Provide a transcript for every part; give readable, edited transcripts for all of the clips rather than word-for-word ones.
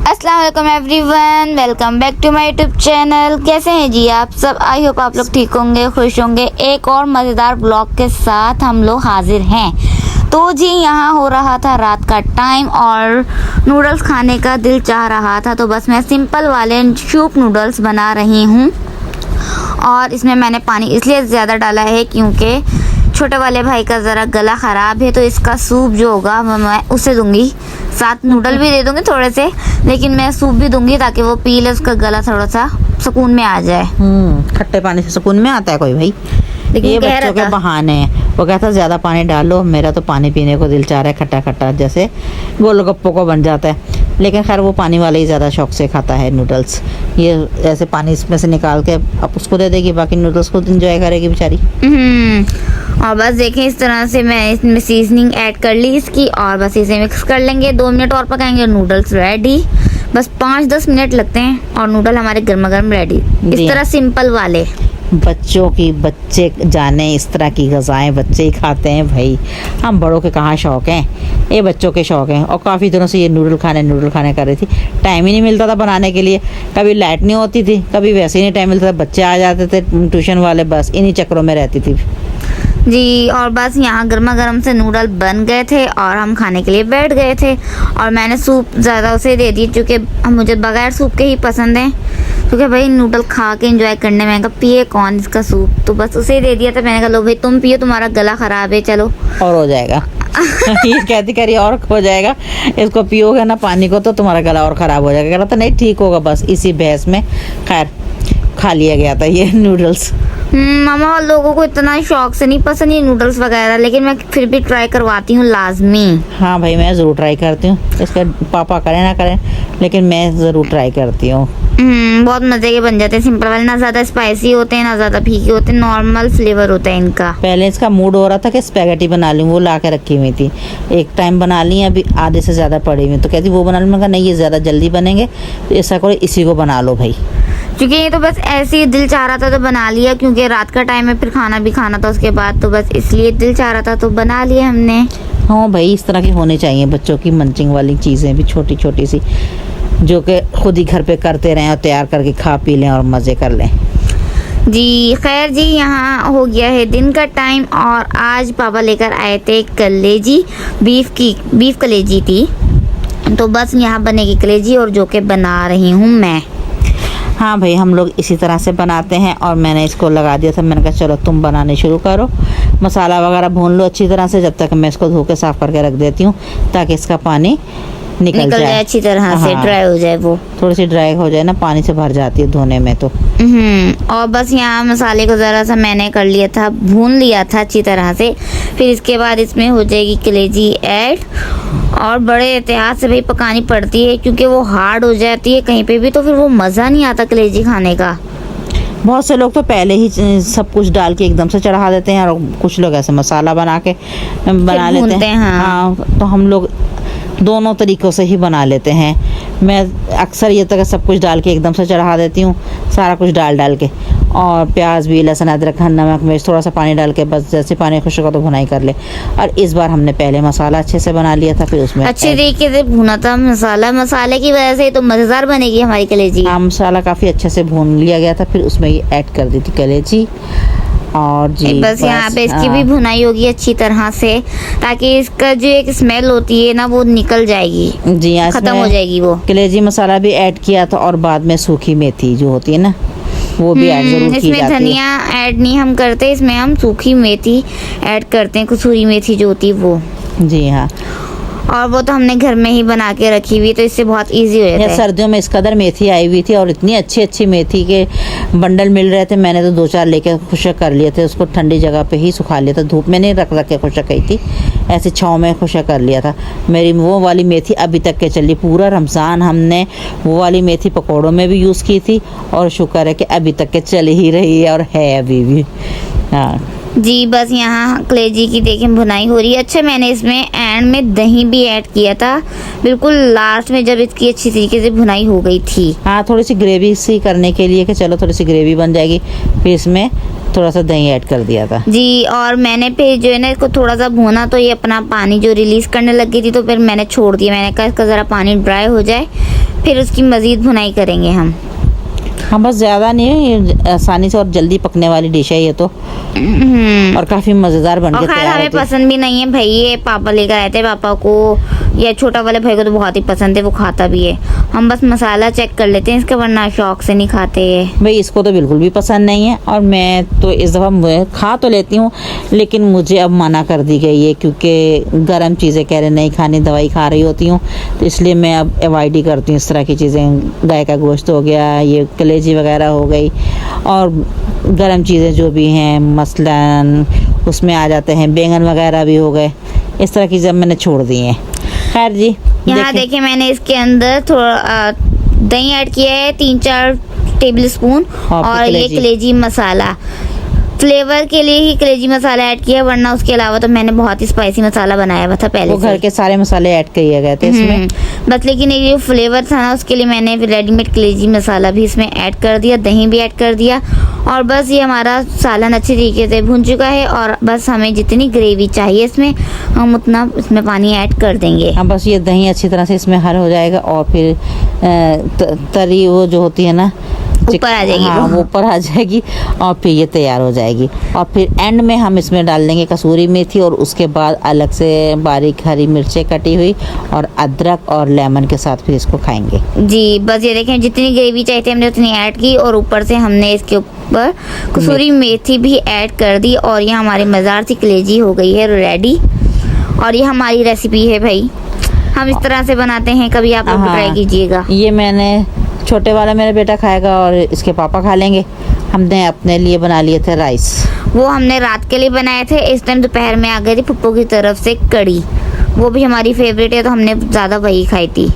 अस्सलाम वालेकुम everyone, welcome back to my YouTube channel. कैसे हैं जी आप सब? आई होप आप लोग ठीक होंगे, खुश होंगे। एक और मज़ेदार ब्लॉग के साथ हम लोग हाजिर हैं। तो जी यहाँ हो रहा था रात का टाइम और नूडल्स खाने का दिल चाह रहा था, तो बस मैं सिंपल वाले सूप नूडल्स बना रही हूँ। और इसमें मैंने पानी इसलिए ज़्यादा डाला है क्योंकि छोटे वाले भाई का ज़रा गला ख़राब है, तो इसका सूप जो होगा मैं उसे दूंगी, साथ नूडल भी दे दूंगी थोड़े से, लेकिन मैं सूप भी दूंगी ताकि वो पी ले, उसका गला थोड़ा सा सुकून में आ जाए। खट्टे पानी से सुकून में आता है कोई भाई? लेकिन ये बच्चों के बहाने हैं। वो कहता ज़्यादा पानी डालो, मेरा तो पानी पीने को दिल चाह रहा है, खट्टा खट्टा जैसे गोलगप्पों को बन जाता है। लेकिन खैर वो पानी वाले ही ज़्यादा शौक से खाता है नूडल्स। ये ऐसे पानी इसमें से निकाल के अब उसको दे देगी, बाकी नूडल्स खुद इंजॉय करेगी बेचारी। और बस देखें इस तरह से मैं इसमें सीजनिंग ऐड कर ली इसकी, और बस इसे मिक्स कर लेंगे। 2 मिनट और पकाएंगे, नूडल्स रेडी। बस 5-10 मिनट लगते हैं और नूडल हमारे गर्मा गर्म रेडी। इस तरह सिंपल वाले बच्चे जाने इस तरह की ग़िज़ाएँ बच्चे ही खाते हैं भाई, हम बड़ों के कहाँ शौक़ हैं, ये बच्चों के शौक़ हैं। और काफ़ी दिनों से ये नूडल खाने कर रही थी, टाइम ही नहीं मिलता था बनाने के लिए। कभी लाइट नहीं होती थी, कभी वैसे ही नहीं टाइम मिलता था, बच्चे आ जाते थे ट्यूशन वाले, बस इन्हीं चक्करों में रहती थी जी। और बस यहाँ गर्मा गर्म से नूडल बन गए थे और हम खाने के लिए बैठ गए थे। और मैंने सूप ज़्यादा उसे दे दी क्योंकि मुझे बगैर सूप के ही पसंद है, क्योंकि भाई नूडल खा के एंजॉय करने में कहा पिए कौन इसका सूप, तो बस उसे ही दे दिया था। मैंने कहा लो भाई तुम पियो, तुम्हारा गला ख़राब है, चलो और हो जाएगा। ये कहती करी और हो जाएगा, इसको पियोगे ना पानी को तो तुम्हारा गला और ख़राब हो जाएगा। कह रहा था नहीं ठीक होगा, बस इसी बहस में खैर खा लिया गया था ये नूडल्स। मामा और लोगों को इतना शौक से नहीं पसंद ये नूडल्स वगैरह, लेकिन मैं फिर भी ट्राई करवाती हूँ लाजमी। हाँ भाई मैं ज़रूर ट्राई करती हूँ, इसका पापा करें ना करें लेकिन मैं ज़रूर ट्राई करती हूँ। बहुत मज़े के बन जाते हैं सिंपल वाले, ना ज़्यादा स्पाइसी होते हैं ना ज़्यादा फीके होते हैं, नॉर्मल फ्लेवर होता है इनका। पहले इसका मूड हो रहा था कि स्पैगेटी बना लूँ, वो ला के रखी हुई थी, एक टाइम बना ली, अभी आधे से ज़्यादा पड़ी हुई, तो कहती वो बना लूँ। मैं कहा नहीं ये ज़्यादा जल्दी बनेंगे, तो ऐसा करो इसी को बना लो भाई। क्योंकि ये तो बस ऐसे ही दिल चाह रहा था तो बना लिया, क्योंकि रात का टाइम है, फिर खाना भी खाना था उसके बाद, तो बस इसलिए दिल चाह रहा था तो बना लिया हमने। हाँ भाई इस तरह की होनी चाहिए बच्चों की मंचिंग वाली चीज़ें भी, छोटी छोटी सी, जो कि खुद ही घर पे करते रहें और तैयार करके खा पी लें और मज़े कर लें जी। खैर जी यहाँ हो गया है दिन का टाइम और आज पापा लेकर आए थे कलेजी, बीफ कलेजी थी, तो बस यहाँ बनेगी कलेजी और जो कि बना रही हूँ मैं। हाँ भाई हम लोग इसी तरह से बनाते हैं और मैंने इसको लगा दिया था। मैंने कहा चलो तुम बनाने शुरू करो, मसाला वगैरह भून लो अच्छी तरह से, जब तक मैं इसको धो के साफ़ करके रख देती हूँ ताकि इसका पानी निकल जाए अच्छी तरह से, ड्राई हो जाए, वो थोड़ी सी ड्राई हो जाए ना, पानी से भर जाती है धोने में तो। और बस यहाँ मसाले को ज़रा सा मैंने कर लिया था, भून लिया था अच्छी तरह से। फिर इसके बाद इसमें हो जाएगी कलेजी ऐड, और बड़े एहतियात से भाई पकानी पड़ती है क्योंकि वो हार्ड हो जाती है कहीं पे भी, तो फिर वो मज़ा नहीं आता कलेजी खाने का। बहुत से लोग तो पहले ही सब कुछ डाल के एकदम से चढ़ा देते हैं और कुछ लोग ऐसे मसाला बना के बना लेते हैं। हाँ तो हम लोग दोनों तरीक़ों से ही बना लेते हैं। मैं अक्सर ये तक सब कुछ डाल के एकदम से चढ़ा देती हूँ, सारा कुछ डाल के, और प्याज भी, लहसुन, अदरक, नमक, मिर्च, थोड़ा सा पानी डाल के, बस जैसे पानी खुश होगा तो भुनाई कर ले। और इस बार हमने पहले मसाला अच्छे से बना लिया था, फिर उसमें अच्छे तरीके से भुना था मसाले की वजह से तो मज़ेदार बनेगी हमारी कलेजी। हाँ मसाला काफ़ी अच्छे से भून लिया गया था, फिर उसमें ये ऐड कर दी थी कलेजी। और जी बस यहाँ पे इसकी भी भुनाई होगी अच्छी तरह से, ताकि इसका जो एक स्मेल होती है ना वो निकल जाएगी, जी हाँ, खत्म हो जाएगी वो। कलेजी मसाला भी ऐड किया था और बाद में सूखी मेथी जो होती है ना वो भी ऐड जरूर की जाती है। इसमें धनिया ऐड नहीं हम करते, इसमें हम सूखी मेथी ऐड करते हैं, कसूरी मेथी जो होती है वो। जी हाँ, और वो तो हमने घर में ही बना के रखी हुई, तो इससे बहुत इजी हो जाता है। सर्दियों में इस कदर मेथी आई हुई थी और इतनी अच्छी अच्छी मेथी के बंडल मिल रहे थे, मैंने तो 2-4 लेके खुशक कर लिए थे, उसको ठंडी जगह पे ही सुखा लिया था, धूप में नहीं रख के खुशक की थी, ऐसे छाँव में खुशक कर लिया था। मेरी वो वाली मेथी अभी तक के चली, पूरा रमज़ान हमने वो वाली मेथी पकौड़ों में भी यूज़ की थी और शुक्र है कि अभी तक के चल ही रही है और है अभी भी। हाँ जी बस यहाँ कलेजी की देखें भुनाई हो रही है। अच्छा मैंने इसमें एंड में दही भी ऐड किया था, बिल्कुल लास्ट में जब इसकी अच्छी तरीके से भुनाई हो गई थी। हाँ थोड़ी सी ग्रेवी सी करने के लिए कि चलो थोड़ी सी ग्रेवी बन जाएगी, फिर इसमें थोड़ा सा दही ऐड कर दिया था जी। और मैंने फिर जो है ना इसको थोड़ा सा भूना तो ये अपना पानी जो रिलीज़ करने लग गई थी, तो फिर मैंने छोड़ दिया। मैंने कहा इसका ज़रा पानी ड्राई हो जाए फिर उसकी मज़ीद भुनाई करेंगे हम। हाँ बस ज़्यादा नहीं है, ये आसानी से और जल्दी पकने वाली डिश है ये तो, और काफ़ी मज़ेदार बन के और खैर तैयार हमें होती है। पसंद भी नहीं है भाई, ये पापा लेकर आए थे, पापा को या छोटा वाले भाई को तो बहुत ही पसंद है, वो खाता भी है। हम बस मसाला चेक कर लेते हैं इसका, वरना शौक से नहीं खाते हैं। भाई इसको तो बिल्कुल भी पसंद नहीं है, और मैं तो इस दफ़ा खा तो लेती हूँ, लेकिन मुझे अब मना कर दी गई है क्योंकि गर्म चीज़ें कह रहे नहीं खानी, दवाई खा रही होती हूँ, तो इसलिए मैं अब अवॉइड ही करती हूँ इस तरह की चीज़ें। गाय का गोश्त हो गया, ये कलेजी वगैरह हो गई, और गर्म चीज़ें जो भी हैं मसलन उसमें आ जाते हैं बैंगन वगैरह भी हो गए, इस तरह की चीज़ें मैंने छोड़ दी हैं। खैर जी, यहाँ देखिए मैंने इसके अंदर थोड़ा दही ऐड किया है, 3-4 टेबल स्पून, और ये कलेजी मसाला फ्लेवर के लिए ही कलेजी मसाला ऐड किया, वरना उसके अलावा तो मैंने बहुत ही स्पाइसी मसाला बनाया हुआ था पहले वो घर के सारे मसाले ऐड किए गए थे इसमें। बस लेकिन ये जो फ्लेवर था ना, उसके लिए मैंने रेडीमेड कलेजी मसाला भी इसमें ऐड कर दिया, दही भी ऐड कर दिया, और बस ये हमारा सालन अच्छी तरीके से भुन चुका है। और बस हमें जितनी ग्रेवी चाहिए इसमें, हम उतना इसमें पानी ऐड कर देंगे। हाँ बस ये दही अच्छी तरह से इसमें हर हो जाएगा, और फिर तरी वो जो होती है ना ऊपर आ जाएगी, हाँ वो ऊपर आ जाएगी, और फिर ये तैयार हो जाएगी। और फिर एंड में हम इसमें डाल देंगे कसूरी मेथी, और उसके बाद अलग से बारीक हरी मिर्चें कटी हुई और अदरक और लेमन के साथ फिर इसको खाएंगे जी। बस ये देखें जितनी ग्रेवी चाहिए थी हमने उतनी ऐड की, और ऊपर से हमने इसके ऊपर कसूरी मेथी भी ऐड कर दी, और ये हमारी मज़ेदार सी कलेजी हो गई है रेडी। और ये हमारी रेसिपी है भाई, हम इस तरह से बनाते हैं, कभी आप लोग ट्राई कीजिएगा। ये मैंने छोटे वाला मेरा बेटा खाएगा और इसके पापा खा लेंगे। हमने अपने लिए बना लिए थे राइस, वो हमने रात के लिए बनाए थे। इस टाइम दोपहर में आ गई थी पप्पू की तरफ से कड़ी, वो भी हमारी फेवरेट है, तो हमने ज़्यादा वही खाई थी।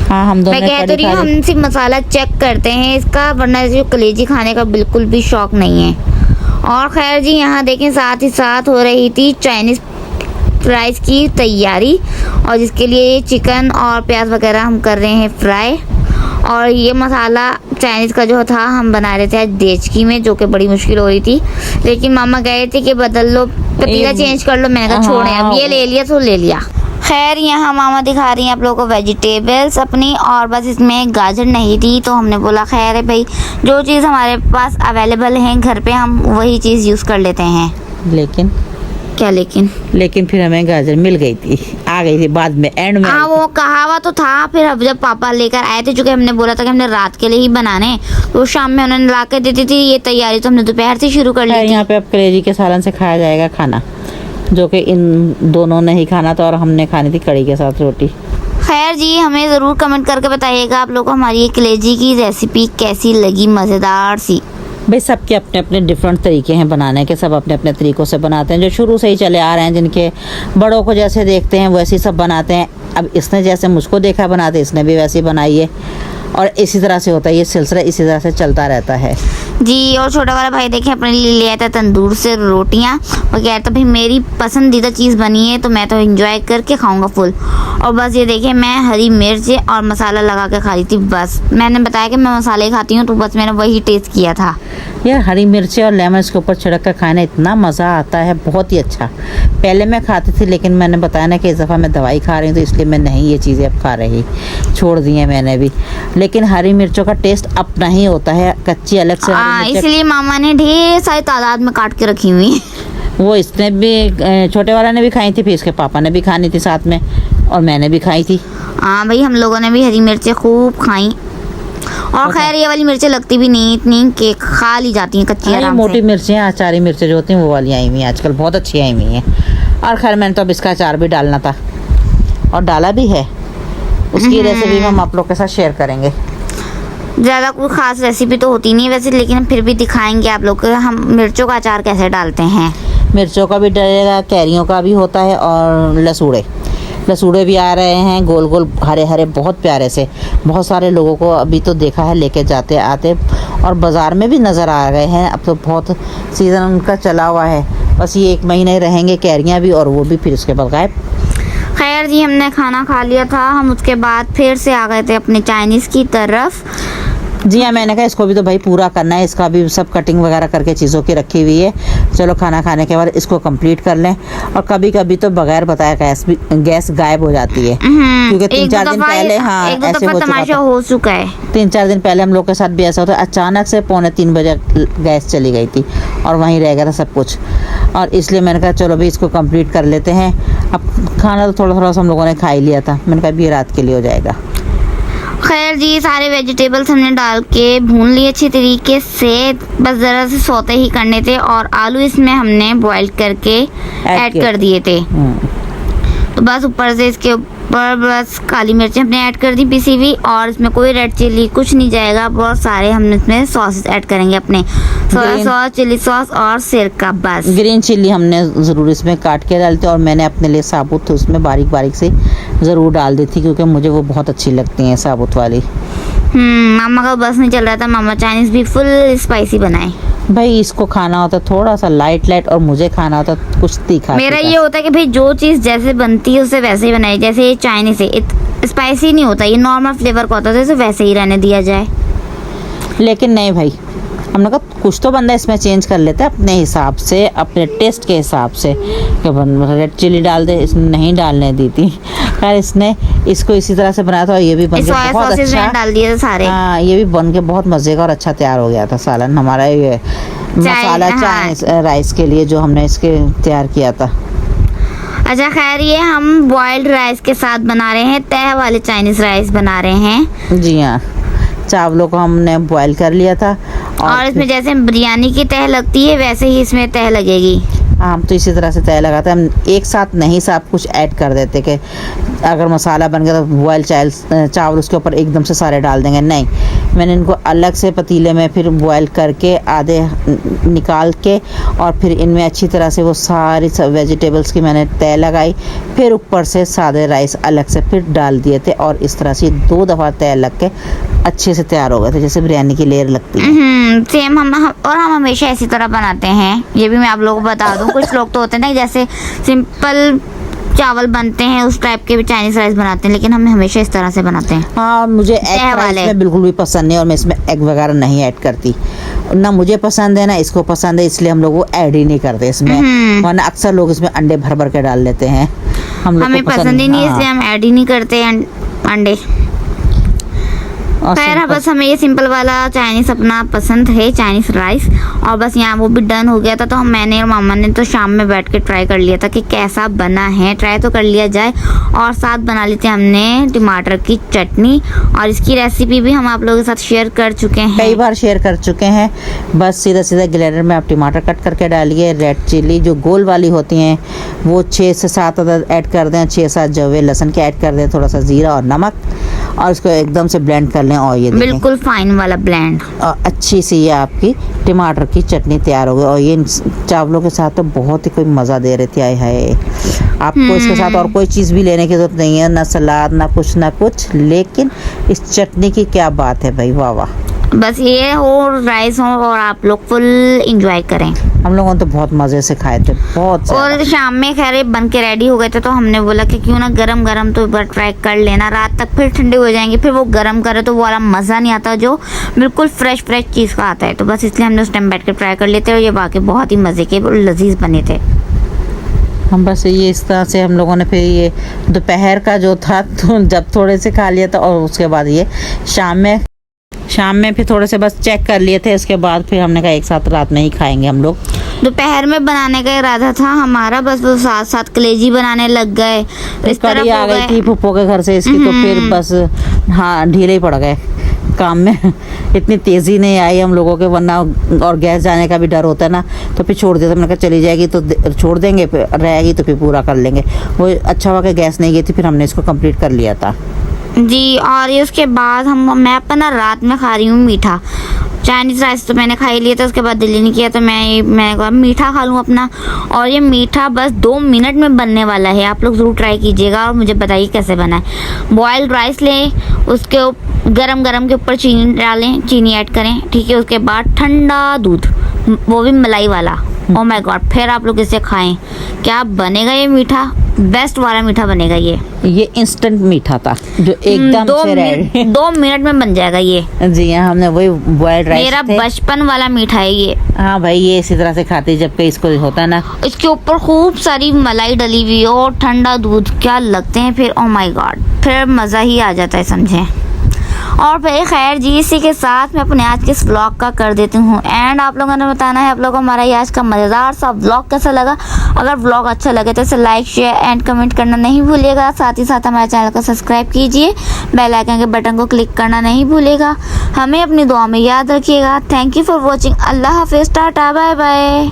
हाँ हम दोनों मैं कह तो रही हूँ, हम सिर्फ मसाला चेक करते हैं इसका, वरना जो कलेजी खाने का बिल्कुल भी शौक नहीं है। और खैर जी, यहाँ देखें साथ ही साथ हो रही थी चाइनीज़ फ्राइज़ की तैयारी, और जिसके लिए चिकन और प्याज वगैरह हम कर रहे हैं फ्राई। और ये मसाला चाइनीज़ का जो था हम बना रहे थे आज देचकी में, जो कि बड़ी मुश्किल हो रही थी, लेकिन मामा गए थे कि बदल लो, पतीला चेंज कर लो। मैंने कहा छोड़े, अब ये ले लिया तो ले लिया। खैर यहाँ मामा दिखा रही हैं आप लोगों को वेजिटेबल्स अपनी, और बस इसमें गाजर नहीं थी, तो हमने बोला खैर है भाई, जो चीज़ हमारे पास अवेलेबल है घर पे हम वही चीज़ यूज़ कर लेते हैं। लेकिन क्या लेकिन फिर हमें गाजर मिल गई थी, आ गई थी बाद में, एंड में। हाँ वो कहावा तो था, फिर अब जब पापा लेकर आए थे, चूँकि हमने बोला था कि हमने रात के लिए ही बनाने, तो शाम में उन्होंने ला के देती थी। ये तैयारी तो हमने दोपहर से शुरू कर ली थी। यहाँ पे अब कलेजी के सालन से खाया जाएगा खाना, जो कि इन दोनों ने ही खाना था, और हमने खानी थी कड़ी के साथ रोटी। खैर जी, हमें ज़रूर कमेंट करके बताइएगा आप लोग को हमारी ये कलेजी की रेसिपी कैसी लगी, मज़ेदार सी। भाई सबके अपने अपने डिफरेंट तरीके हैं बनाने के, सब अपने अपने तरीक़ों से बनाते हैं, जो शुरू से ही चले आ रहे हैं, जिनके बड़ों को जैसे देखते हैं वैसे ही सब बनाते हैं। अब इसने जैसे मुझको देखा बनाते, इसने भी वैसे ही बनाई है, और इसी तरह से होता है, ये सिलसिला इसी तरह से चलता रहता है जी। और छोटा वाला भाई देखें अपने लिए ले आया था तंदूर से रोटियां, वो कह रहा था भाई मेरी पसंदीदा चीज़ बनी है, तो मैं तो एंजॉय करके खाऊंगा फुल। और बस ये देखें मैं हरी मिर्च और मसाला लगा के खा रही थी। बस मैंने बताया कि मैं मसाले खाती हूँ, तो बस मैंने वही टेस्ट किया था। यार हरी मिर्ची और लेमन इसके ऊपर छिड़क कर खाना इतना मज़ा आता है, बहुत ही अच्छा। पहले मैं खाती थी, लेकिन मैंने बताया ना कि इस दफ़ा मैं दवाई खा रही हूँ, तो इसलिए मैं नहीं ये चीज़ें अब खा रही, छोड़ दी हैं मैंने भी। लेकिन हरी मिर्चों का टेस्ट अपना ही होता है, कच्ची अलग से। इसलिए मामा ने ढेर सारी तादाद में काट के रखी हुई है। वो इसने भी, छोटे वाला ने भी खाई थी, फिर इसके पापा ने भी खानी थी साथ में, और मैंने भी खाई थी। हाँ भाई, हम लोगों ने भी हरी मिर्चें खूब खाई। और खैर ये वाली मिर्चें लगती भी नहीं इतनी कि खा ली जाती हैं कच्ची आराम से। मोटी मिर्चें, अचारी मिर्चें जो होती हैं वो वाली आई हुई हैं आजकल, बहुत अच्छी आई हुई हैं। और खैर मैंने तो अब इसका अचार भी डालना था, और डाला भी है। उसकी रेसिपी हम आप लोग के साथ शेयर करेंगे। ज़्यादा कोई ख़ास रेसिपी तो होती नहीं वैसे, लेकिन फिर भी दिखाएंगे आप लोग को हम मिर्चों का अचार कैसे डालते हैं। मिर्चों का भी डलेगा, कैरियों का भी होता है, और लसूड़े भी आ रहे हैं, गोल गोल हरे हरे, बहुत प्यारे से। बहुत सारे लोगों को अभी तो देखा है लेके जाते आते, और बाज़ार में भी नज़र आ गए हैं। अब तो बहुत सीज़न उनका चला हुआ है, बस ये 1 महीने रहेंगे कैरियाँ भी, और वो भी फिर उसके बाद गायब। खैर जी, हमने खाना खा लिया था, हम उसके बाद फिर से आ गए थे अपने चाइनीज़ की तरफ। जी हाँ, मैंने कहा इसको भी तो भाई पूरा करना है, इसका भी सब कटिंग वगैरह करके चीज़ों की रखी हुई है। चलो खाना खाने के बाद इसको कंप्लीट कर लें। और कभी कभी तो बगैर बताए गैस गायब हो जाती है, क्योंकि 3-4 दिन पहले ऐसे हो तमाशा हो चुका है। 3-4 दिन पहले हम लोग के साथ भी ऐसा होता है, अचानक से 2:45 बजे गैस चली गई थी और वहीं रह गया था सब कुछ। और इसलिए मैंने कहा चलो भी इसको कंप्लीट कर लेते हैं। अब खाना तो थोड़ा थोड़ा हम लोगों ने खा ही लिया था, मैंने कहा भी रात के लिए हो जाएगा। खैर जी, सारे वेजिटेबल्स हमने डाल के भून लिए अच्छी तरीके से, बस ज़रा से सौते ही करने थे। और आलू इसमें हमने बॉईल करके ऐड कर दिए थे। तो बस ऊपर से इसके ऊपर बस काली मिर्चें हमने ऐड कर दी पिसी हुई, और इसमें कोई रेड चिल्ली कुछ नहीं जाएगा। बहुत सारे हम इसमें सॉसेस ऐड करेंगे अपने, सोया सॉस, चिल्ली सॉस और सिरका। बस ग्रीन चिल्ली हमने ज़रूर इसमें काट के डालते, और मैंने अपने लिए साबुत उसमें बारीक बारीक से ज़रूर डाल दी थी, क्योंकि मुझे वो बहुत अच्छी लगती हैं साबुत वाली। मामा का बस नहीं चल रहा था, मामा चाइनीज़ भी फुल स्पाइसी बनाए। भाई इसको खाना होता थोड़ा सा लाइट, और मुझे खाना होता कुछ तीखा। मेरा ये होता है कि भाई जो चीज़ जैसे बनती है उसे वैसे ही बनाई। जैसे ये चाइनीज़ है, स्पाइसी नहीं होता, ये नॉर्मल फ्लेवर का होता है, तो इसे वैसे ही रहने दिया जाए। लेकिन नहीं भाई, हमने कहा कुछ तो बंदा इसमें चेंज कर लेते हैं अपने हिसाब से, अपने टेस्ट के हिसाब से। कि रेड चिल्ली डाल दे, इसने नहीं डालने दी थी। खैर इसने इसको इसी तरह से बनाया था, और ये भी बन के बहुत अच्छा डाल दिए थे सारे। हाँ, ये भी बन के बहुत मज़े का और अच्छा तैयार हो गया था सालन हमारा। ये मसाला चाइनीज राइस के लिए जो हमने इसके तैयार किया था। अच्छा खैर, ये हम बॉइल्ड राइस के साथ बना रहे हैं, तह वाले चाइनीज़ राइस बना रहे हैं। जी हाँ, चावलों को हमने बॉईल कर लिया था, और इसमें जैसे बिरयानी की तह लगती है वैसे ही इसमें तह लगेगी। हम तो इसी तरह से तय लगाते हैं, हम एक साथ नहीं सब कुछ ऐड कर देते कि अगर मसाला बन गया तो बॉयल चावल उसके ऊपर एकदम से सारे डाल देंगे। नहीं, मैंने इनको अलग से पतीले में फिर बॉयल करके आधे निकाल के, और फिर इनमें अच्छी तरह से वो सारी वेजिटेबल्स की मैंने तय लगाई, फिर ऊपर से सादे राइस अलग से फिर डाल दिए थे, और इस तरह से 2 दफ़ा तय लग के अच्छे से तैयार हो गए थे, जैसे बिरयानी की लेयर लगती है। सेम हम हमेशा इसी तरह बनाते हैं। ये भी मैं आप लोगों को बता दूं, कुछ लोग तो होते हैं ना जैसे सिंपल चावल बनते हैं उस टाइप के भी चाइनीज राइस बनाते हैं, लेकिन हम हमेशा इस तरह से बनाते हैं। हाँ, मुझे एग राइस में बिल्कुल भी पसंद नहीं, और मैं इसमें एग वगैरह नहीं ऐड करती, ना मुझे पसंद है ना इसको पसंद है, इसलिए हम लोग वो ऐड ही नहीं करते इसमें। वरना अक्सर लोग इसमें अंडे भर भर के डाल लेते हैं, हमें पसंद ही नहीं है, इसलिए हम ऐड ही नहीं करते अंडे। खैर बस हमें ये सिंपल वाला चाइनीज़ अपना पसंद है, चाइनीज़ राइस। और बस यहाँ वो भी डन हो गया था, तो मैंने और मामा ने तो शाम में बैठ के ट्राई कर लिया था कि कैसा बना है, ट्राई तो कर लिया जाए। और साथ बना ली थी हमने टमाटर की चटनी, और इसकी रेसिपी भी हम आप लोगों के साथ शेयर कर चुके हैं, कई बार शेयर कर चुके हैं। बस सीधा सीधा ग्राइंडर में आप टमाटर कट करके डालिए, रेड चिल्ली जो गोल वाली होती हैं वो 6 से 7 अदद ऐड कर दें, 6-7 जवे लहसुन के ऐड कर दें, थोड़ा सा ज़ीरा और नमक, और इसको एकदम से ब्लेंड कर लें। और ये बिल्कुल फाइन वाला ब्लेंड, और अच्छी सी ये आपकी टमाटर की चटनी तैयार हो गई। और ये चावलों के साथ तो बहुत ही कोई मज़ा दे रही थी। आए हाय, आपको इसके साथ और कोई चीज़ भी लेने की जरूरत नहीं है, ना सलाद ना कुछ, लेकिन इस चटनी की क्या बात है भाई, वाह वाह। बस ये हो राइस हो और आप लोग फुल एंजॉय करें। हम लोगों ने तो बहुत मज़े से खाए थे, बहुत। और शाम में खैर बन के रेडी हो गए थे, तो हमने बोला कि क्यों ना गरम गरम तो एक बार ट्राई कर लेना, रात तक फिर ठंडे हो जाएंगे, फिर वो गरम करे तो वो वाला मज़ा नहीं आता जो बिल्कुल फ्रेश चीज़ का आता है। तो बस इसलिए हमने उस टाइम बैठ के ट्राई कर लेते, और ये वाकई बहुत ही मज़े के लजीज बने थे। हम बस ये इस तरह से हम लोगों ने फिर ये दोपहर का जो था तो जब थोड़े से खा लिया था, और उसके बाद ये शाम में फिर थोड़े से बस चेक कर लिए थे। इसके बाद फिर हमने कहा एक साथ रात में ही खाएंगे हम लोग। दोपहर में बनाने का इरादा था हमारा, बस वो साथ साथ कलेजी बनाने लग गए, इस तरह आ गई थी फूफो के घर से इसकी, तो फिर बस हाँ ढीले ही पड़ गए काम में। इतनी तेज़ी नहीं आई हम लोगों के, वरना और गैस जाने का भी डर होता है ना, तो फिर छोड़ देते। मैंने कहा चली जाएगी तो छोड़ देंगे, फिर रहेगी तो फिर पूरा कर लेंगे। वो अच्छा हुआ कि गैस नहीं गई थी, फिर हमने इसको कंप्लीट कर लिया था जी। और ये उसके बाद मैं अपना रात में खा रही हूँ मीठा। चाइनीज़ राइस तो मैंने खा ही लिया था, उसके बाद दिल नहीं किया, तो मैं कहा मीठा खा लूँ अपना। और ये मीठा बस 2 मिनट में बनने वाला है, आप लोग ज़रूर ट्राई कीजिएगा और मुझे बताइए कैसे बना है। बॉइल्ड राइस लें, उसके गरम के ऊपर चीनी डालें, चीनी ऐड करें, ठीक है। उसके बाद ठंडा दूध, वो भी मलाई वाला, ओह माय गॉड, फिर आप लोग इसे खाएं, क्या बनेगा ये मीठा, बेस्ट वाला मीठा बनेगा ये इंस्टेंट मीठा था जो एकदम से रेडी 2 मिनट में बन जाएगा ये। जी हाँ, हमने वही बॉइल्ड राइस मेरा थे। बचपन वाला मीठा है ये। हाँ भाई, ये इसी तरह से खाते हैं, जबकि इसको होता है ना, इसके ऊपर खूब सारी मलाई डली हुई और ठंडा दूध, क्या लगते हैं फिर, ओ माय गॉड, फिर मज़ा ही आ जाता है समझे। और भाई खैर जी, इसी के साथ मैं अपने आज के इस व्लॉग का कर देती हूँ एंड। आप लोगों ने बताना है आप लोगों को हमारा ये आज का मज़ेदार सा व्लॉग कैसा लगा। अगर व्लॉग अच्छा लगे तो इसे लाइक शेयर एंड कमेंट करना नहीं भूलिएगा। साथ ही साथ हमारे चैनल को सब्सक्राइब कीजिए, बेल आइकन के बटन को क्लिक करना नहीं भूलिएगा। हमें अपनी दुआ में याद रखिएगा। Thank you for watching. अल्लाह हाफिज़, टाटा बाय बाय।